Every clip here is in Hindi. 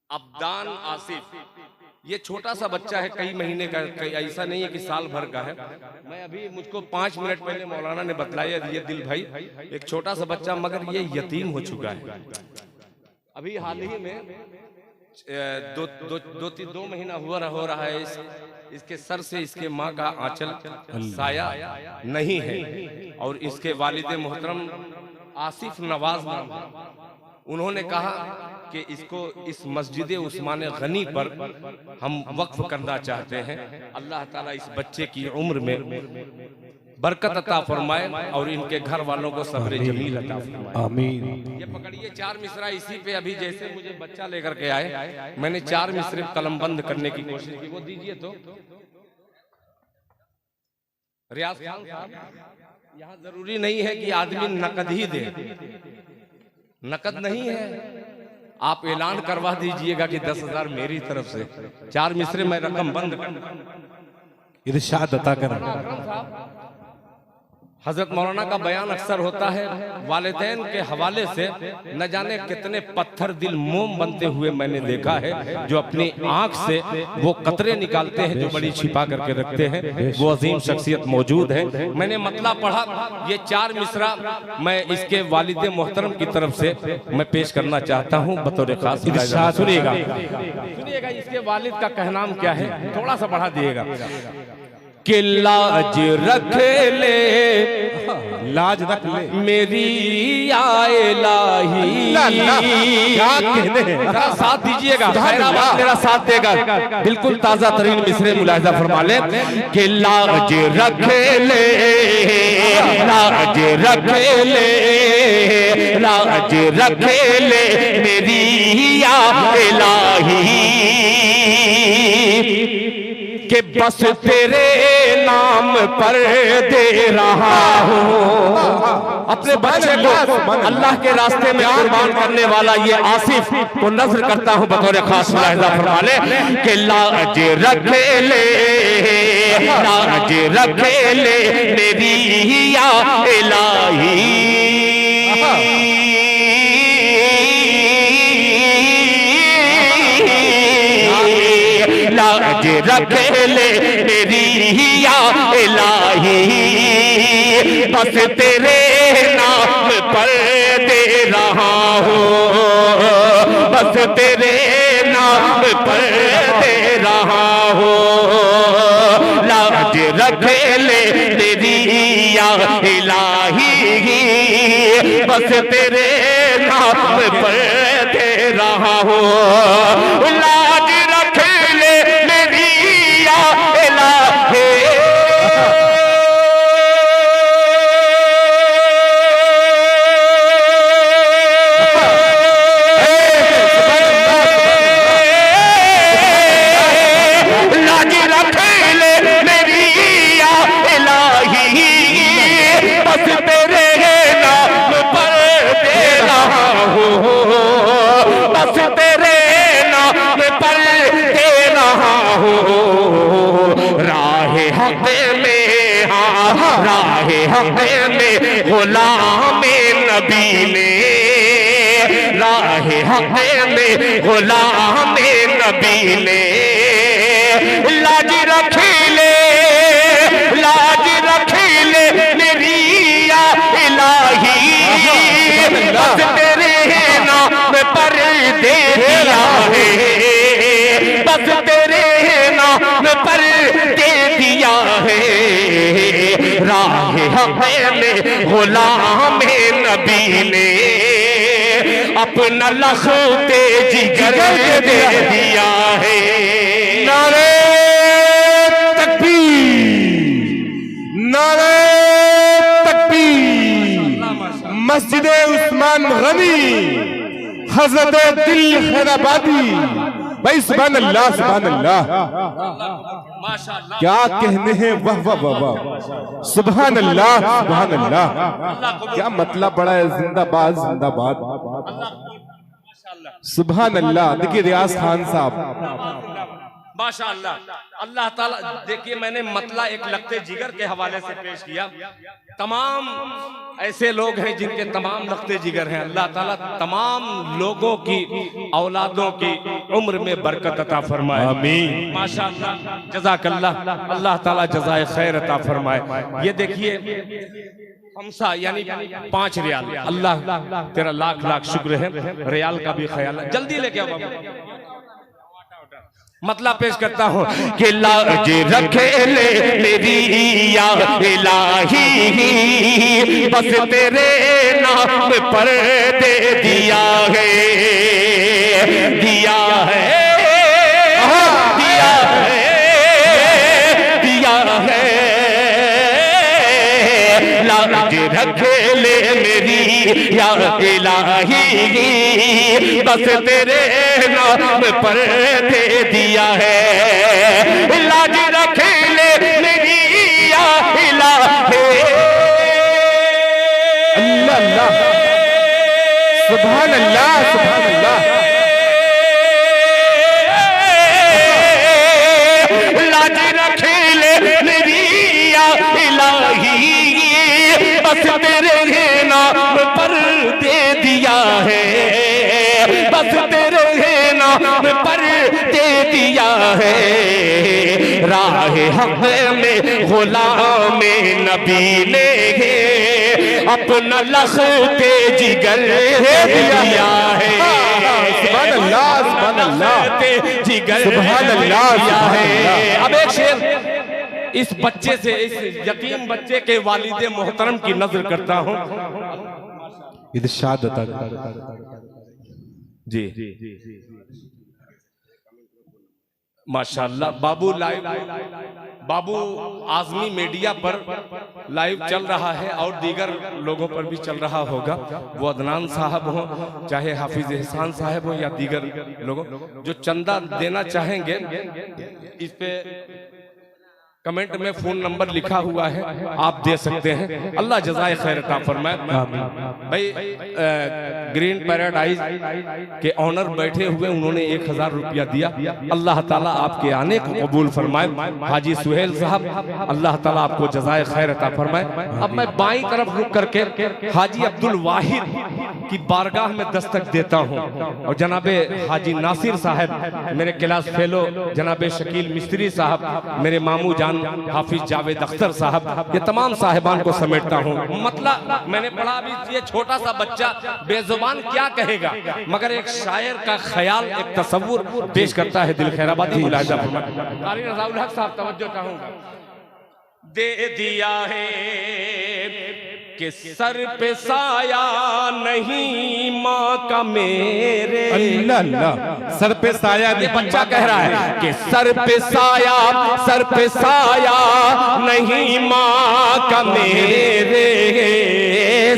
अब्दान आसिफ, ये छोटा सा बच्चा है, कई महीने का, ऐसा नहीं है कि साल भर का है। मैं अभी मुझको 5 मिनट पहले मौलाना ने बतलाया, ये दिल भाई एक छोटा सा बच्चा, मगर ये यतीम हो चुका है। अभी हाल ही में दो महीना हो रहा है, इसके सर से इसके माँ का आंचल साया नहीं है, और इसके वालिद मोहतरम आसिफ नवाज नाम है। उन्होंने कहा कि इसको इस मस्जिद उस्मान गनी पर हम वक्फ करना चाहते हैं। अल्लाह ताला इस बच्चे की उम्र में बरकत अता फरमाए और इनके घर वालों को सब्र जमील अता फरमाए, आमीन। ये पकड़िए 4 मिसरा इसी पे, अभी जैसे मुझे बच्चा लेकर के आए, मैंने 4 मिसरे कलम बंद करने की कोशिश की। वो दीजिए तो रियाज खान साहब, यहाँ जरूरी नहीं है कि आदमी नकद ही दे, नकद नहीं है, आप ऐलान करवा दीजिएगा कि 10,000 मेरी तरफ से, 4 मिसरे मैं रकम बंद कर। इरशाद अता कर। हजरत मौलाना का बयान अक्सर होता है, वालिदैन के हवाले से न जाने कितने पत्थर दिल मोम बनते हुए मैंने देखा है, जो अपनी आंख से वो कतरे निकालते हैं जो बड़ी छिपा करके रखते हैं। वो अजीम शख्सियत मौजूद है। मैंने मतलब पढ़ा, ये 4 मिसरा मैं इसके वालिद मोहतरम की तरफ से मैं पेश करना चाहता हूँ बतौर खास। सुनिएगा सुनिएगा इसके वालिद का कहनाम क्या है, थोड़ा सा बढ़ा दिएगा। कि लाज रख ले, लाज रख ले मेरी आए लाही, क्या कहने हैं, साथ दीजिएगा, मेरा साथ देगा। बिल्कुल ताजा तरीन मिसरे मुलाहिजा फरमा ले। कि लाज रख ले, लाज रख ले, लाज रख ले मेरी आए लाही, कि बस तेरे नाम पर दे रहा हूँ अपने बच्चे को अल्लाह के रास्ते में कुर्बान करने वाला ये आसिफ को नज़र करता हूँ बतौर खास मुलाहिजा फरमा ले। कि लाज रख ले, लाज रख ले मेरी या इलाही, लाज रख ले मेरी या इलाही, बस तेरे नाम पर दे रहा हूँ, बस तेरे नाम पर दे रहा हूँ। लाज रख ले मेरी या इलाही, बस तेरे नाम पर दे रहा हूँ। लाज रख ले मेरी या इलाही, लाज रख ले मेरी या इलाही, बस तेरे नाम पर दे रहा हूँ, बस तेरे नाम पर दे रहा हूँ। राह हक़ में, हाँ राह हक़ में गुलाम नबी ने, राह हक़ में गुलाम नबी ने, लाज रख ले, लाज रख ले मेरी या इलाही, बस तेरे नाम पर दे दिया है, बस तेरे नाम पर दे दिया है। राह हक़ में गुलाम नबी ने अपना लखते जिगर दे दिया है। नारे तकबीर, नारे तकबीर। मस्जिद उस्मान गनी, हज़रत दिल खैराबादी, भाई सुभान अल्लाह, सुभान अल्लाह, माशाअल्लाह, क्या कहने हैं, वाह वाह वाह वाह, सुभान अल्लाह, सुभान अल्लाह, क्या मतलब बड़ा है, जिंदाबाद जिंदाबाद, सुभान अल्लाह। देखिए रियाज खान साहब, माशाअल्लाह। अल्लाह ताला, देखिए मैंने मतला एक लखते जिगर के हवाले से पेश किया। तमाम ऐसे लोग हैं जिनके तमाम लखते जिगर हैं। अल्लाह ताला तमाम लोगों की औलादों की उम्र में बरकत अता फरमाए, आमीन। माशाअल्लाह, जज़ाकल्लाह, अल्लाह ताला जज़ाए खैर अता फरमाए। ये देखिए हमसा यानी 5 रियाल। अल्लाह तेरा लाख लाख शुक्र है, रियाल का भी ख्याल है। जल्दी लेके आओ बाबा। मतलब पेश करता हूँ कि लाज रखे ले मेरी या इलाही, बस तेरे नाम पर दे दिया है, दिया है, दिया है, दिया है। लाज रखे ले मेरी या इलाही, बस तेरे नाम पर दे दिया है। लाज रखे ले मेरी या इलाही। अल्लाह अल्लाह, सुभान अल्लाह, सुभान अल्लाह। लाज रखे ले मेरी या इलाही, बस तेरे नाम पर दे दिया है, बस तेरे नाम पर दे दिया है। राह हक में गुलाम नबी ने अपना लखते जिगर दिया है। सुभान अल्लाह, सुभान अल्लाह, जिगर सुभान अल्लाह, दिया सुभान है। अल्लाह। अब एक शेर इस बच्चे से, इस यतीम बच्चे के वालिदे मोहतरम की नजर करता हूँ। इरशाद अता जी माशाअल्लाह। बाबू लाइव, बाबू आजमी मीडिया पर लाइव चल रहा है और दीगर लोगों पर भी चल रहा होगा। वो अदनान साहब हो, चाहे हाफिज एहसान साहब हो या दीगर लोगों जो चंदा देना चाहेंगे, इस पे कमेंट में फोन नंबर लिखा हुआ है, आप दे सकते हैं। अल्लाह जज़ाए खैर अता फरमाए। भाई ग्रीन पैराडाइज के ऑनर बैठे हुए, उन्होंने 1000 रुपया दिया। अल्लाह ताला आपके आने को कबूल फरमाए। हाजी सुहेल साहब, अल्लाह ताला आपको जज़ाए खैर अता फरमाए। अब मैं बाईं तरफ रुक करके हाजी अब्दुल वाहिद की बारगाह में दस्तक देता हूँ और जनाबे हाजी नासिर साहब, मेरे क्लास फेलो जनाबे शकील मिस्त्री साहब, मेरे मामू जान हाफिज जावेद अख्तर साहब, ये तमाम साहिबान को समेटता हूँ। मतलब मैंने पढ़ा अभी, ये छोटा सा बच्चा बेजुबान क्या कहेगा, मगर एक शायर का ख्याल, एक तसव्वुर पेश करता है। दिल खैराबादी मुलाहिजा फरमाए। कारी रज़ाउल हक साहब, तवज्जो चाहूंगा। दे दिया है कि सर पे साया नहीं माँ का मेरे। अल्लाह अल्लाह, सर पे साया, ये बच्चा कह रहा है कि सर पे साया, सर पे साया नहीं माँ का मेरे,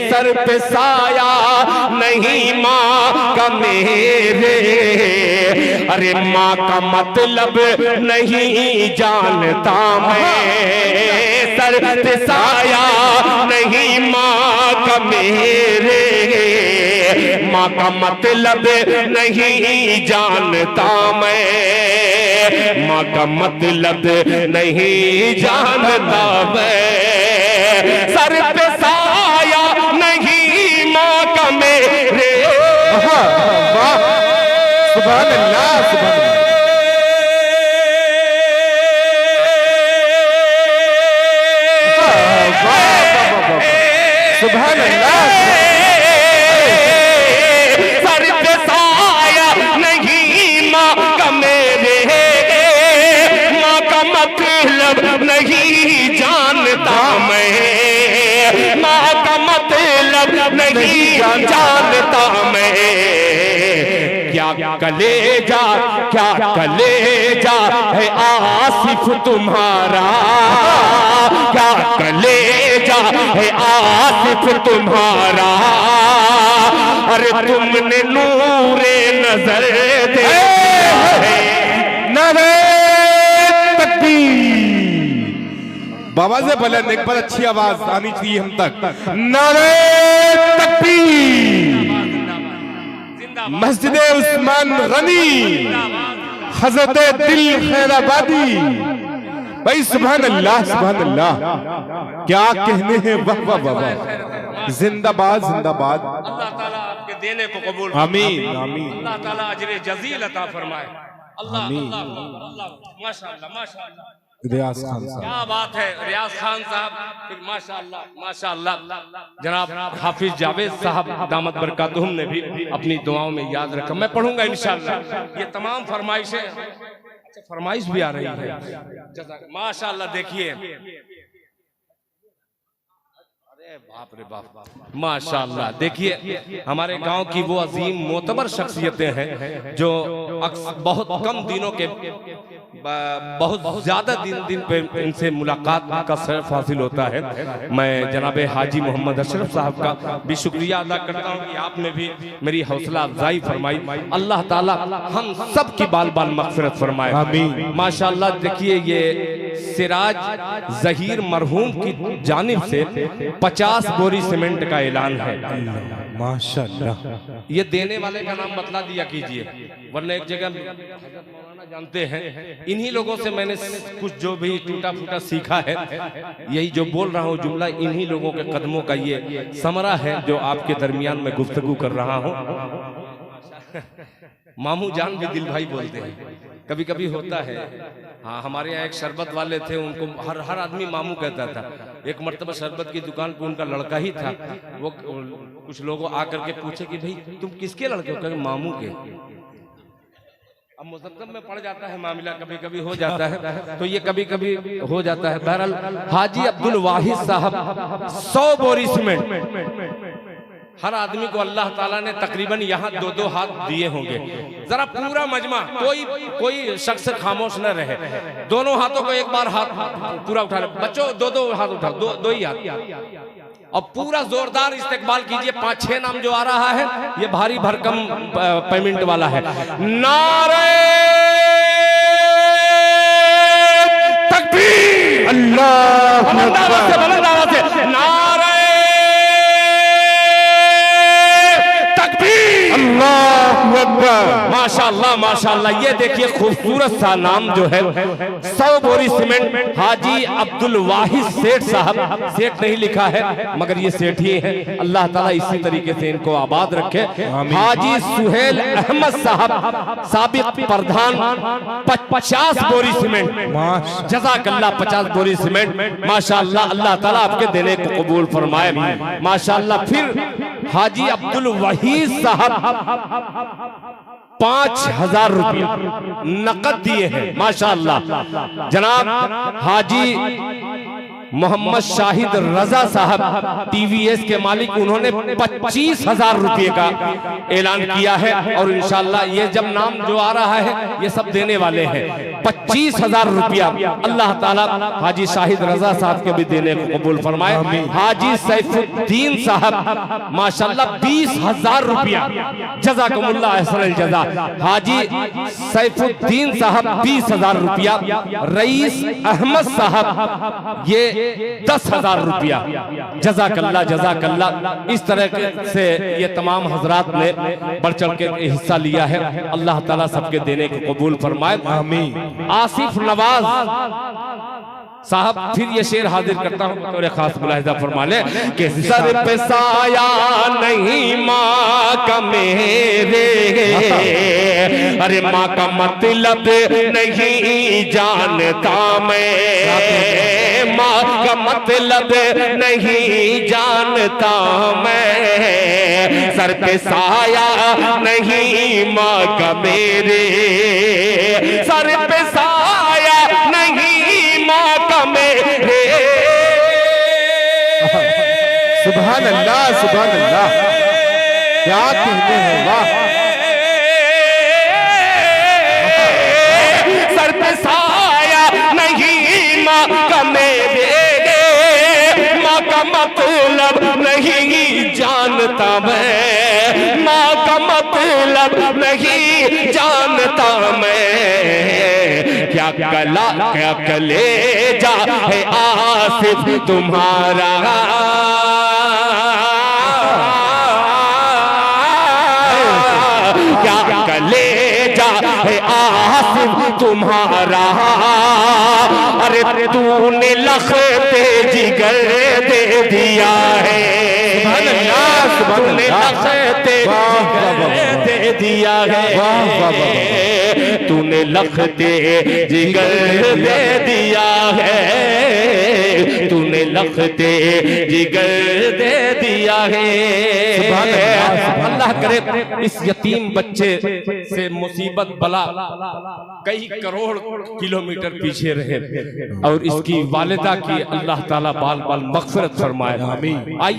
सर पे साया नहीं माँ का मेरे। अरे माँ का मतलब नहीं जानता मैं, सर पे साया नहीं माँ का मेरे, माँ का मतलब नहीं जानता मैं, माँ का मतलब नहीं जानता मैं। सर पे साया नहीं माँ का मेरे। वाह, सुभान अल्लाह, सुभान अल्लाह। सुभान अल्लाह। सर पे साया नहीं माँ का मेरे, माँ का मतलब नहीं जानता मैं, माँ का मतलब नहीं जानता मैं। क्या कलेजा, क्या कलेजा है आसिफ तुम्हारा, क्या कलेजा है आसिफ तुम्हारा। अरे तुमने नूरे नजर दे नारे तकबीर। बाबा से बुलंद एक बार अच्छी आवाज आनी चाहिए हम तक। नारे तकबीर। मस्जिद उस्मान गनी हजरत दिल खैराबादी। भाई सुभान अल्लाह, सुभान अल्लाह, क्या कहने हैं, वाह वाह वाह वाह, जिंदाबाद जिंदाबाद। अल्लाह ताला आपके देने को कबूल, आमीन आमीन। अल्लाह ताला अजरे जजील अता फरमाए। अल्लाह आमीन। अल्लाह माशाअल्लाह माशाअल्लाह, रियाज खान साहब, क्या बात है। रियाज खान साहब, फिर माशाअल्लाह माशाअल्लाह, जनाब हाफिज जावेद साहब दामत बरकातुहुम ने भी अपनी दुआओं में याद रखा। मैं पढ़ूंगा इंशाअल्लाह। ये तमाम फरमाइशें, अच्छा फरमाइश भी आ रही है माशाअल्लाह। देखिए, बाप रे बाप, माशाअल्लाह। देखिए हमारे गांव की वो अजीम मोतबर शख्सियतें हैं जो बहुत कम दिनों के, बहुत ज्यादा दिन पे इनसे मुलाकात का शरफ हासिल होता है। मैं जनाब हाजी मोहम्मद अशरफ साहब का भी शुक्रिया अदा करता हूँ कि आपने भी मेरी हौसला अफजाई फरमाई। अल्लाह ताला हम सब की बाल बाल मगफिरत फरमाए, आमीन माशाअल्लाह। देखिए ये सिराज जहीर मरहूम की जानिब से 50 बोरी सीमेंट का ऐलान है, माशाअल्लाह। ये देने वाले का नाम बतला दिया कीजिए, वरना एक जगह मौलाना जानते हैं। इन्हीं लोगों से मैंने कुछ जो भी टूटा फूटा सीखा है, यही जो बोल रहा हूँ जुमला, इन्हीं लोगों के कदमों का ये समरा है जो आपके दरमियान में गुफ्तगू कर रहा हूँ। मामू जान भी दिल भाई बोलते हैं, कभी कभी होता है। हाँ, हमारे यहाँ एक शरबत वाले थे, उनको हर आदमी मामू कहता था। एक मर्तबा शरबत की दुकान पे उनका लड़का ही था। वो कुछ लोगों आकर के पूछे कि भाई तुम किसके लड़के हो? कहे मामू के। अब मुसद्दम में पड़ जाता है मामला, कभी कभी हो जाता है, तो ये कभी कभी हो जाता है। बहरहाल हाजी अब्दुल वाहिद साहब 100 बोरी सीमेंट हर आदमी को अल्लाह ताला ने तकरीबन यहाँ 2-2 हाथ दिए होंगे। जरा पूरा मजमा, कोई शख्स खामोश न रहे, दोनों हाथों को एक बार हाथ पूरा उठा ले। बच्चों 2-2 हाथ उठा, दो ही हाथ, और पूरा जोरदार इस्तेकबाल कीजिए। 5-6 नाम जो आ रहा है ये भारी भरकम पेमेंट वाला है। नारे तकबीर, अल्लाह से नारे माशाअल्लाह माशाअल्लाह। ये देखिए खूबसूरत सा नाम जो है, 100 बोरी सीमेंट हाजी अब्दुल वाहिद सेठ साहब। सेठ नहीं लिखा है मगर ये सेठ ही है। अल्लाह ताला इसी तरीके से इनको आबाद रखे। हाजी सुहेल अहमद साहब साबिक प्रधान 50 बोरी सीमेंट, जज़ाकल्लाह 50 बोरी सीमेंट माशाअल्लाह। अल्लाह ताला आपके देने को कबूल फरमाए माशाअल्लाह। फिर हाजी अब्दुल वहीद साहब 5000 रुपया नकद दिए हैं माशाअल्लाह। जनाब हाजी मोहम्मद शाहिद रजा साहब टीवीएस के मालिक, उन्होंने 25,000 रुपये का ऐलान किया है। और इंशाअल्लाह ये जब नाम जो आ रहा है ये सब देने वाले हैं। 25,000 रुपया अल्लाह ताला हाजी शाहिद रजा साहब के भी देने को कबूल फरमाए। हाजी सैफुद्दीन साहब माशाअल्लाह 20,000 रुपया, जज़ाकुमुल्लाह अहसनल जज़ा। हाजी सैफुद्दीन साहब 20,000 रुपया। रईस अहमद साहब ये 10,000 रुपया, जज़ाकल्लाह जज़ाकल्लाह। इस तरह से ये तमाम हजरात ने बढ़ चढ़ के हिस्सा लिया है। अल्लाह ताला सबके देने को कबूल फरमाए, आमीन। आसिफ नवाज साहब, फिर ये शेर हाजिर करता हूँ, और खास मुलाहिजा फरमा ले कि सर पे साया नहीं माँ का मेरे, अरे माँ का मतलब नहीं जानता मैं, माँ का मतलब नहीं जानता मैं, सर पे साया नहीं माँ का मेरे, सर पे साया नहीं माँ का मेरे। सुभान अल्लाह, सुभान अल्लाह, क्या कहते हैं, वाह। सर पे साया नहीं माँ का मेरे, माँ का मतलब नहीं जानता मैं, माँ का मतलब नहीं जानता मैं। क्या कला क्या कलेजा है आसिफ तुम्हारा, क्या कलेजा है आसिफ तुम्हारा, अरे तूने लखते जिगर दे दिया है, तूने लखते जिगर दे दिया है, तूने लखते जिगर दे दिया है, तूने लखते जिगर दे दिया है। अल्लाह करे इस यतीम बच्चे से मुसीबत बला कई करोड़ किलोमीटर पीछे रहे और इसकी वालिदा की अल्लाह ताला बाल बाल मग़फ़िरत फरमाए। आइए